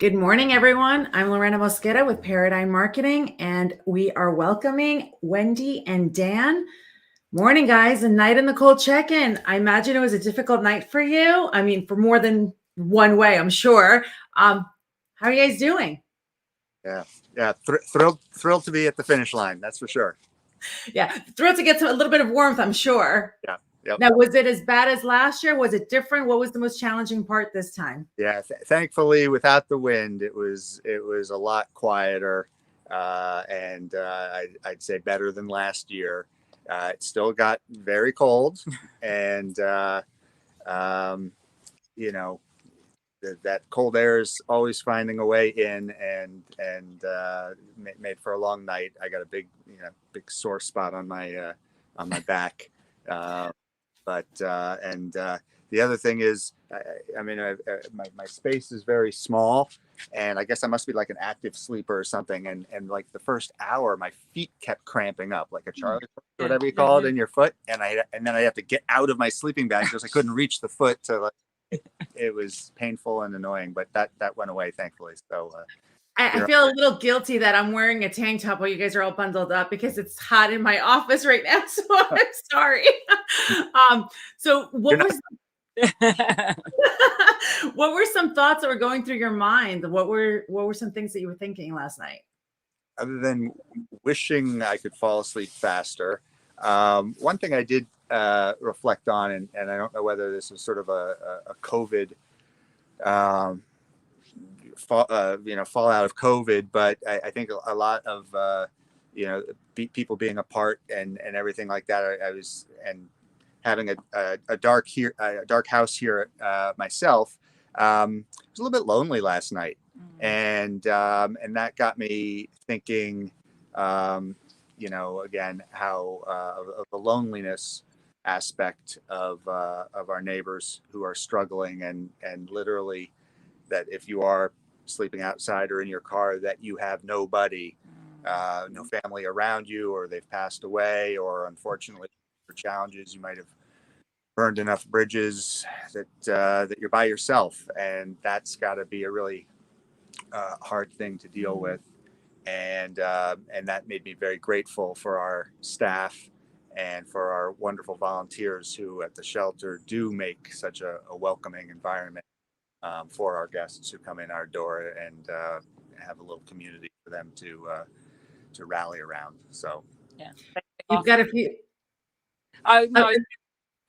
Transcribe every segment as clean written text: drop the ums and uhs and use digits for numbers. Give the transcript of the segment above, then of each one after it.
Good morning, everyone. I'm Lorena Mosqueda with Paradigm Marketing, and we are welcoming Wendy and Dan. Morning, guys. A night in the cold check-in. I imagine it was a difficult night for you. I mean, for more than one way, I'm sure. How are you guys doing? Yeah. Thrilled to be at the finish line. That's for sure. Yeah, thrilled to get a little bit of warmth, I'm sure. Yeah. Yep. Now, was it as bad as last year? Was it different? What was the most challenging part this time? Yeah. Thankfully, without the wind, it was a lot quieter, and I'd say better than last year. It still got very cold, and you know that cold air is always finding a way in, and made for a long night. I got a big sore spot on my back. But the other thing is, my space is very small, and I guess I must be like an active sleeper or something. And like the first hour, my feet kept cramping up, like a Charlie, or whatever you call it, in your foot. And then I have to get out of my sleeping bag because I couldn't reach the foot to like. It was painful and annoying, but that went away, thankfully. So I feel a little guilty that I'm wearing a tank top while you guys are all bundled up because it's hot in my office right now. So I'm sorry. So what were some thoughts that were going through your mind? What were some things that you were thinking last night? Other than wishing I could fall asleep faster, one thing I did reflect on, and I don't know whether this was sort of a COVID fallout of COVID, but I think a lot of people being apart and everything like that. I was and having a dark house here myself. It was a little bit lonely last night, and that got me thinking. Again, how of the loneliness aspect of our neighbors who are struggling, and literally that if you are sleeping outside or in your car, that you have nobody, no family around you, or they've passed away, or unfortunately for challenges, you might have burned enough bridges that you're by yourself, and that's got to be a really hard thing to deal with. And that made me very grateful for our staff and for our wonderful volunteers who at the shelter do make such a welcoming environment for our guests who come in our door, and have a little community for them to rally around. So yeah, you've got a few. I was going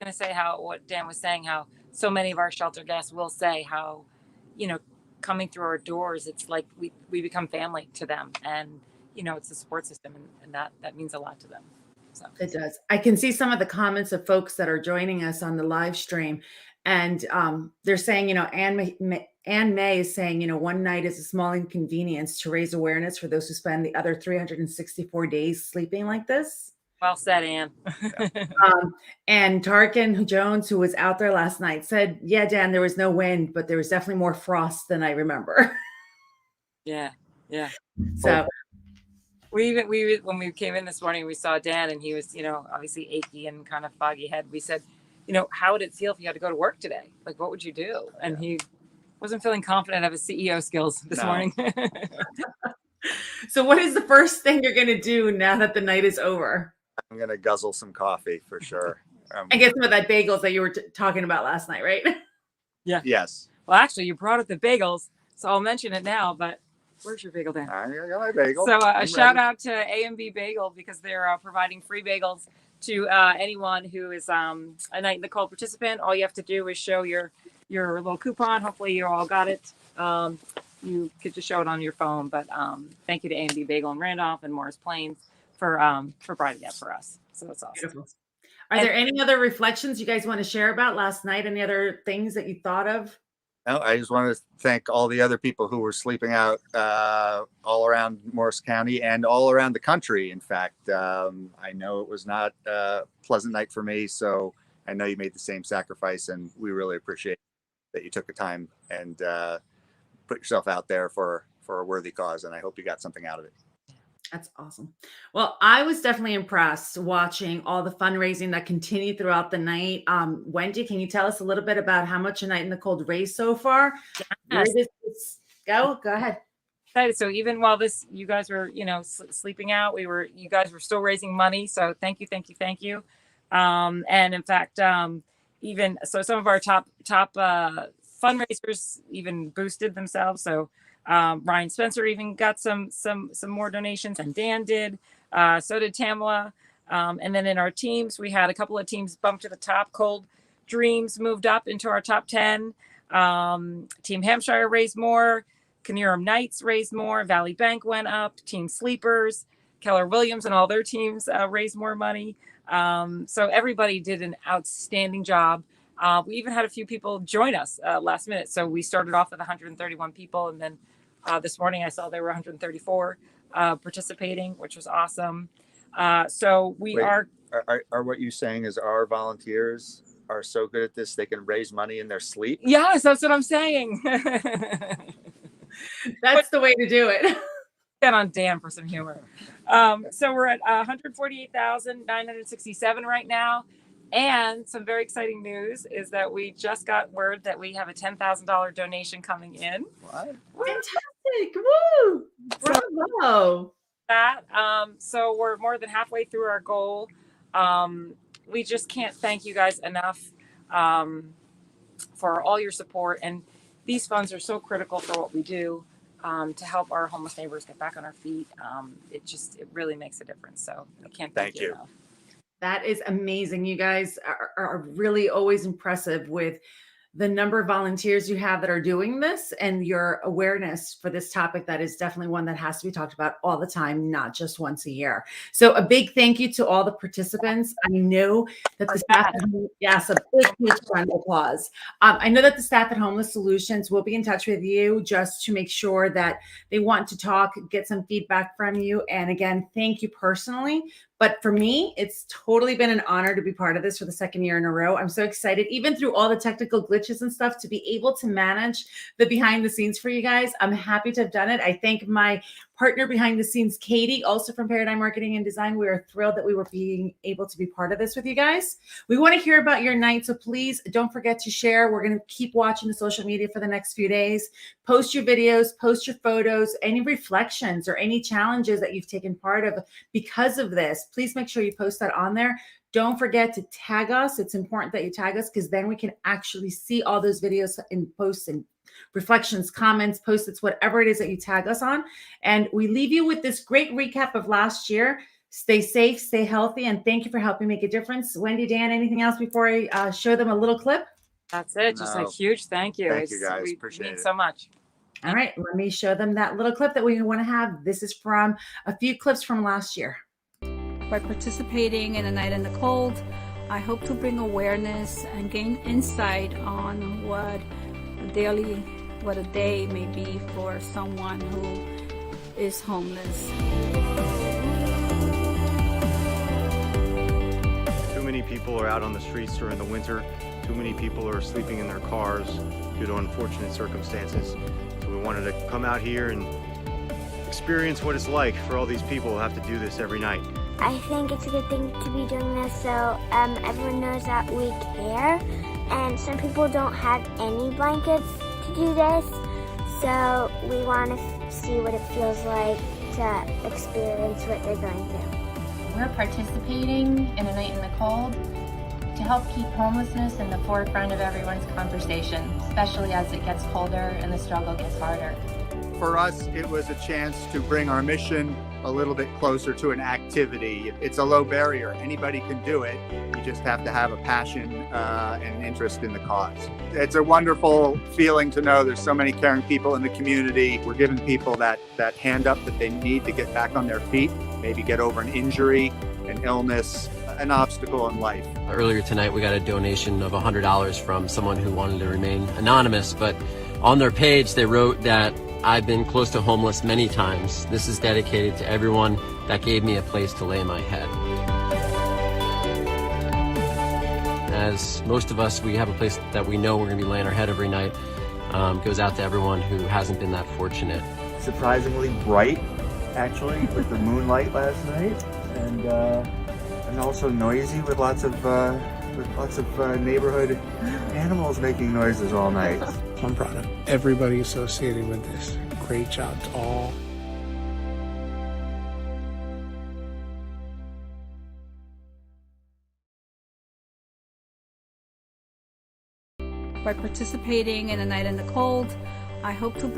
to say what Dan was saying, how so many of our shelter guests will say how, coming through our doors, it's like we become family to them, and it's a support system, and that means a lot to them. So it does. I can see some of the comments of folks that are joining us on the live stream, and they're saying, Anne May is saying, one night is a small inconvenience to raise awareness for those who spend the other 364 days sleeping like this. Well said, Anne. And Tarkin Jones, who was out there last night, said, yeah, Dan, there was no wind, but there was definitely more frost than I remember. Yeah. So we when we came in this morning, we saw Dan, and he was, obviously achy and kind of foggy head. We said, how would it feel if you had to go to work today? Like, what would you do? And he wasn't feeling confident of his CEO skills this morning. So what is the first thing you're going to do now that the night is over? I'm going to guzzle some coffee for sure. And get some of that bagels that you were talking about last night, right? Yeah. Yes. Well, actually, you brought up the bagels, so I'll mention it now, but where's your bagel, Dan? I got my bagel. So a shout out to A&B Bagel, because they're providing free bagels to anyone who is a Night in the Cold participant. All you have to do is show your little coupon. Hopefully you all got it. You could just show it on your phone. But thank you to A&B Bagel in Randolph and Morris Plains for providing that for us. So that's awesome. Beautiful. Are there any other reflections you guys want to share about last night? Any other things that you thought of? No, I just want to thank all the other people who were sleeping out all around Morris County and all around the country. In fact, I know it was not a pleasant night for me, so I know you made the same sacrifice, and we really appreciate that you took the time and put yourself out there for a worthy cause, and I hope you got something out of it. That's awesome. Well, I was definitely impressed watching all the fundraising that continued throughout the night. Wendy, can you tell us a little bit about how much A Night in the Cold raised so far? Yes. Go ahead. Excited. So even while you guys were, sleeping out, you guys were still raising money. So thank you. And in fact, even so, some of our top fundraisers even boosted themselves. So Ryan Spencer even got some more donations, and Dan did. So did Tamala. And then in our teams, we had a couple of teams bump to the top. Cold Dreams moved up into our top 10. Team Hampshire raised more. Canerum Knights raised more. Valley Bank went up. Team Sleepers, Keller Williams and all their teams raised more money. So everybody did an outstanding job. We even had a few people join us last minute. So we started off with 131 people. And then this morning I saw there were 134 participating, which was awesome. So we are what you're saying is our volunteers are so good at this, they can raise money in their sleep? Yes, that's what I'm saying. That's the way to do it. Get on Dan for some humor. So we're at 148,967 right now. And some very exciting news is that we just got word that we have a $10,000 donation coming in. What? Fantastic. Woo! Bravo. So we're more than halfway through our goal. We just can't thank you guys enough for all your support. And these funds are so critical for what we do to help our homeless neighbors get back on our feet. It really makes a difference. So I can't thank you enough. That is amazing. You guys are really always impressive with the number of volunteers you have that are doing this and your awareness for this topic. That is definitely one that has to be talked about all the time, not just once a year. So a big thank you to all the participants. I know that the staff, yes, a big round of applause. I know that the staff at Homeless Solutions will be in touch with you just to make sure that they want to talk, get some feedback from you. And again, thank you personally. But for me, it's totally been an honor to be part of this for the second year in a row. I'm so excited, even through all the technical glitches and stuff, to be able to manage the behind the scenes for you guys. I'm happy to have done it. I thank my partner behind the scenes, Katie, also from Paradigm Marketing and Design. We are thrilled that we were being able to be part of this with you guys. We want to hear about your night, so please don't forget to share. We're going to keep watching the social media for the next few days. Post your videos, post your photos, any reflections or any challenges that you've taken part of because of this. Please make sure you post that on there. Don't forget to tag us. It's important that you tag us because then we can actually see all those videos and posts and reflections, comments, post-its, whatever it is that you tag us on. And we leave you with this great recap of last year. Stay safe, stay healthy, and thank you for helping make a difference. Wendy, Dan, anything else before I show them a little clip? That's it. Just a huge thank you. Thank you guys. Appreciate it so much. All right, let me show them that little clip that we want to have. This is from a few clips from last year. By participating in A Night in the Cold, I hope to bring awareness and gain insight on what a day may be for someone who is homeless. Too many people are out on the streets during the winter. Too many people are sleeping in their cars due to unfortunate circumstances. So we wanted to come out here and experience what it's like for all these people who have to do this every night. I think it's a good thing to be doing this so everyone knows that we care. And some people don't have any blankets to do this, so we want to see what it feels like to experience what they're going through. We're participating in A Night in the Cold to help keep homelessness in the forefront of everyone's conversation, especially as it gets colder and the struggle gets harder. For us, it was a chance to bring our mission a little bit closer to an activity. It's a low barrier. Anybody can do it. You just have to have a passion and interest in the cause. It's a wonderful feeling to know there's so many caring people in the community. We're giving people that hand up that they need to get back on their feet, maybe get over an injury, an illness, an obstacle in life. Earlier tonight, we got a donation of $100 from someone who wanted to remain anonymous, but on their page, they wrote that I've been close to homeless many times. This is dedicated to everyone that gave me a place to lay my head. As most of us, we have a place that we know we're going to be laying our head every night. Goes out to everyone who hasn't been that fortunate. Surprisingly bright, actually, with the moonlight last night, and also noisy with lots of neighborhood animals making noises all night. I'm proud of everybody associated with this. Great job to all. By participating in A Night in the Cold, I hope to bring